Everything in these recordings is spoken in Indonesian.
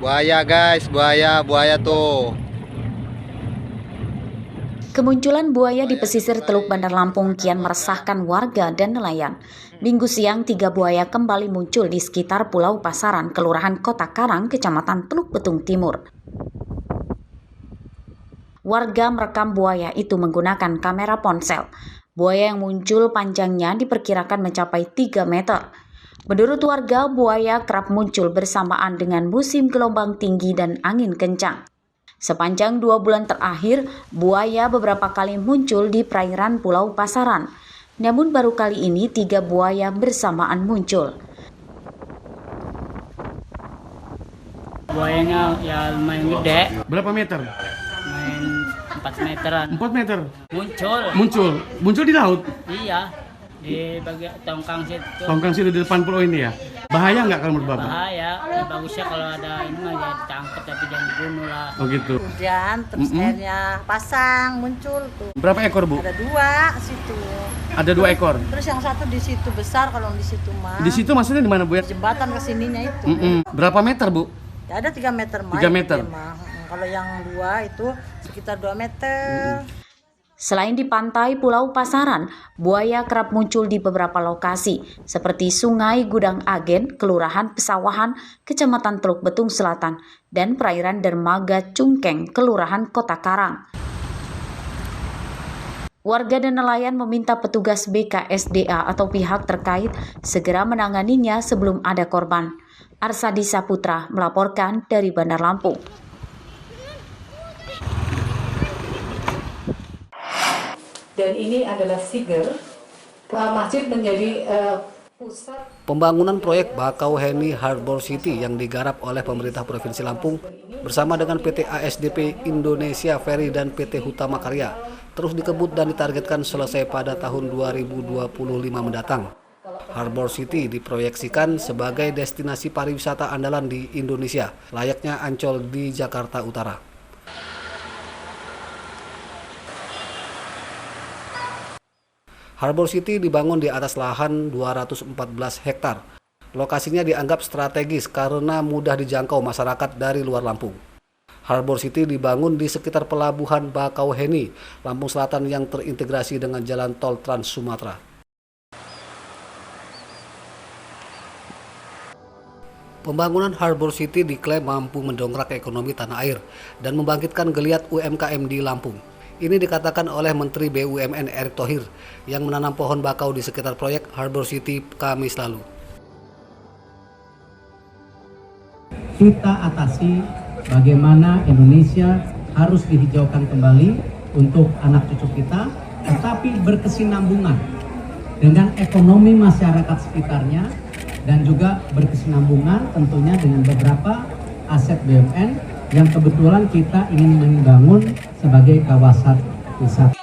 Buaya guys, buaya tuh. Kemunculan buaya di pesisir Teluk Bandar Lampung kian meresahkan warga dan nelayan. Minggu siang, 3 buaya kembali muncul di sekitar Pulau Pasaran, Kelurahan Kota Karang, Kecamatan Teluk Betung Timur. Warga merekam buaya itu menggunakan kamera ponsel. Buaya yang muncul panjangnya diperkirakan mencapai 3 meter. Menurut warga, buaya kerap muncul bersamaan dengan musim gelombang tinggi dan angin kencang. Sepanjang 2 bulan terakhir, buaya beberapa kali muncul di perairan Pulau Pasaran. Namun baru kali ini 3 buaya bersamaan muncul. Buayanya ya lumayan gede, Berapa meter? main 4 meteran. 4 meter. Muncul, Di laut. iya, di bagian tongkang situ. Tongkang situ di depan pulau ini ya. Bahaya nggak kalau menurut Bapak? Bahaya, ya bagusnya kalau ada ini mah ya ditangkap tapi jangan dibunuh lah. Oh gitu. Hujan, terus airnya pasang, muncul tuh. Berapa ekor, Bu? Ada 2 situ. Ada 2 ekor. Terus yang satu di situ besar, kalau di situ mah. Di situ maksudnya di mana, Bu? Jembatan ke sininya itu. Berapa meter, Bu? Ya, ada 3 meter mah. 3 meter. Dia mah. Kalau yang 2 itu sekitar 2 meter. Selain di pantai Pulau Pasaran, buaya kerap muncul di beberapa lokasi, seperti Sungai Gudang Agen, Kelurahan Pesawahan, Kecamatan Teluk Betung Selatan, dan perairan Dermaga Cungkeng, Kelurahan Kota Karang. Warga dan nelayan meminta petugas BKSDA atau pihak terkait segera menanganinya sebelum ada korban. Arsadi Saputra melaporkan dari Bandar Lampung. Dan ini adalah Siger, masjid menjadi pusat pembangunan proyek Bakauheni Harbor City yang digarap oleh pemerintah Provinsi Lampung bersama dengan PT ASDP Indonesia Ferry dan PT Hutama Karya terus dikebut dan ditargetkan selesai pada tahun 2025 mendatang. Harbor City diproyeksikan sebagai destinasi pariwisata andalan di Indonesia, layaknya Ancol di Jakarta Utara. Harbor City dibangun di atas lahan 214 hektar. Lokasinya dianggap strategis karena mudah dijangkau masyarakat dari luar Lampung. Harbor City dibangun di sekitar pelabuhan Bakauheni, Lampung Selatan yang terintegrasi dengan jalan tol Trans Sumatera. Pembangunan Harbor City diklaim mampu mendongkrak ekonomi tanah air dan membangkitkan geliat UMKM di Lampung. Ini dikatakan oleh Menteri BUMN Erick Thohir yang menanam pohon bakau di sekitar proyek Harbor City Kamis lalu. Kita atasi bagaimana Indonesia harus dihijaukan kembali untuk anak cucu kita, tetapi berkesinambungan dengan ekonomi masyarakat sekitarnya dan juga berkesinambungan tentunya dengan beberapa aset BUMN yang kebetulan kita ingin membangun sebagai kawasan wisata.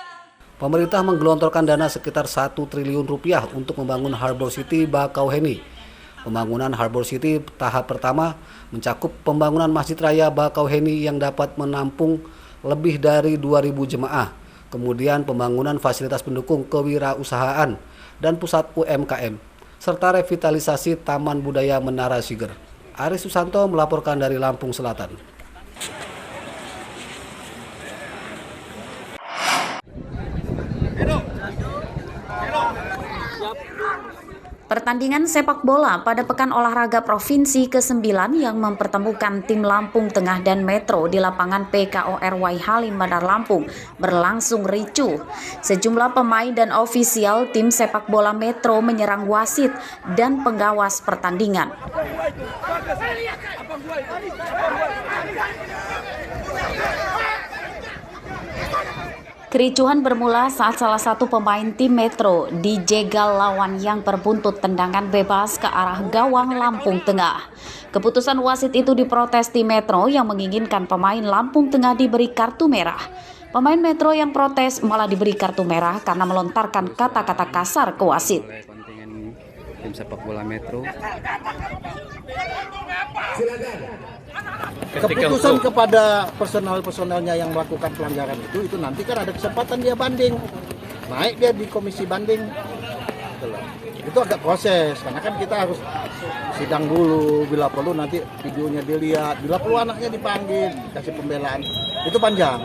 Pemerintah menggelontorkan dana sekitar 1 triliun rupiah untuk membangun Harbor City Bakauheni. Pembangunan Harbor City tahap pertama mencakup pembangunan Masjid Raya Bakauheni yang dapat menampung lebih dari 2.000 jemaah. Kemudian pembangunan fasilitas pendukung kewirausahaan dan pusat UMKM, serta revitalisasi Taman Budaya Menara Siger. Aris Susanto melaporkan dari Lampung Selatan. Pertandingan sepak bola pada Pekan Olahraga Provinsi ke-9 yang mempertemukan tim Lampung Tengah dan Metro di lapangan PKORY Halim Bandar Lampung berlangsung ricuh. Sejumlah pemain dan ofisial tim sepak bola Metro menyerang wasit dan pengawas pertandingan. Kericuhan bermula saat salah satu pemain tim Metro dijegal lawan yang berbuntut tendangan bebas ke arah gawang Lampung Tengah. Keputusan wasit itu diprotes tim Metro yang menginginkan pemain Lampung Tengah diberi kartu merah. Pemain Metro yang protes malah diberi kartu merah karena melontarkan kata-kata kasar ke wasit. Kontingen tim sepak bola Metro. Keputusan kepada personal-personalnya yang melakukan pelanggaran itu nanti kan ada kesempatan dia banding, naik dia di komisi banding. Itu itu agak proses karena kan kita harus sidang dulu, bila perlu nanti videonya dilihat, bila perlu anaknya dipanggil, kasih pembelaan, itu panjang.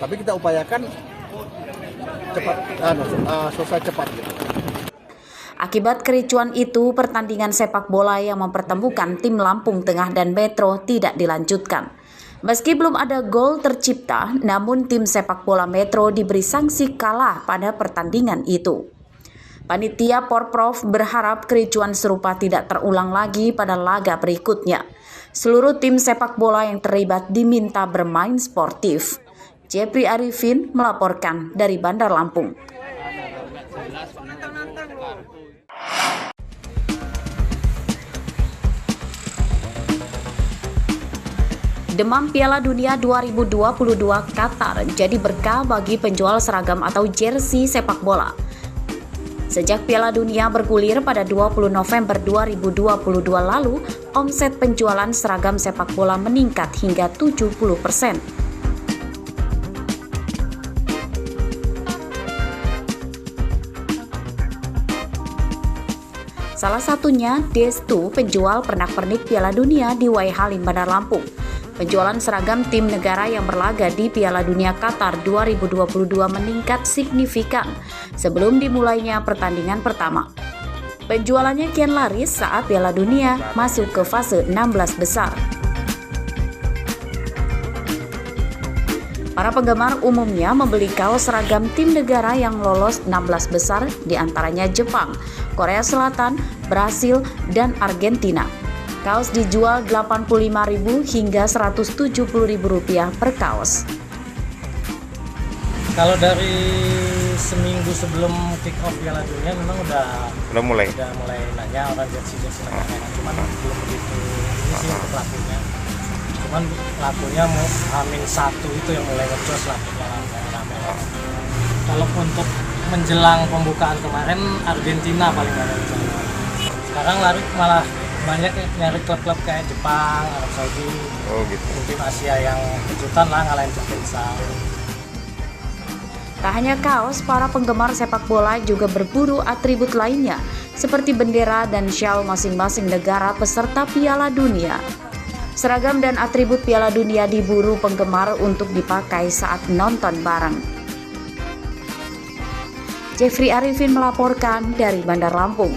Tapi kita upayakan cepat, selesai cepat. Akibat kericuan itu, pertandingan sepak bola yang mempertemukan tim Lampung Tengah dan Metro tidak dilanjutkan. Meski belum ada gol tercipta, namun tim sepak bola Metro diberi sanksi kalah pada pertandingan itu. Panitia Porprov berharap kericuan serupa tidak terulang lagi pada laga berikutnya. Seluruh tim sepak bola yang terlibat diminta bermain sportif. Jeffrey Arifin melaporkan dari Bandar Lampung. Demam Piala Dunia 2022 Qatar jadi berkah bagi penjual seragam atau jersey sepak bola. Sejak Piala Dunia bergulir pada 20 November 2022 lalu, omset penjualan seragam sepak bola meningkat hingga 70%. Salah satunya Destu, penjual pernak-pernik Piala Dunia di Wai Halim, Bandar Lampung. Penjualan seragam tim negara yang berlaga di Piala Dunia Qatar 2022 meningkat signifikan sebelum dimulainya pertandingan pertama. Penjualannya kian laris saat Piala Dunia masuk ke fase 16 besar. Para penggemar umumnya membeli kaos seragam tim negara yang lolos 16 besar, diantaranya Jepang, Korea Selatan, Brasil, dan Argentina. Kaos dijual Rp85.000 hingga Rp170.000 per kaos. Kalau dari seminggu sebelum kick off Piala Dunia memang udah mulai nanya orang jersey negara, cuman belum begitu ini sih untuk pelakunya. Cuman pelakunya mau H-1 itu yang mulai ngecos lah rame. Kalau untuk menjelang pembukaan kemarin Argentina paling banyak. Sekarang lari malah banyak nyari klub-klub kayak Jepang, Arab Saudi, tim Asia yang kejutan lah ngalahin Jepang. Tak hanya kaos, para penggemar sepak bola juga berburu atribut lainnya seperti bendera dan syal masing-masing negara peserta Piala Dunia. Seragam dan atribut Piala Dunia diburu penggemar untuk dipakai saat nonton bareng. Jeffrey Arifin melaporkan dari Bandar Lampung.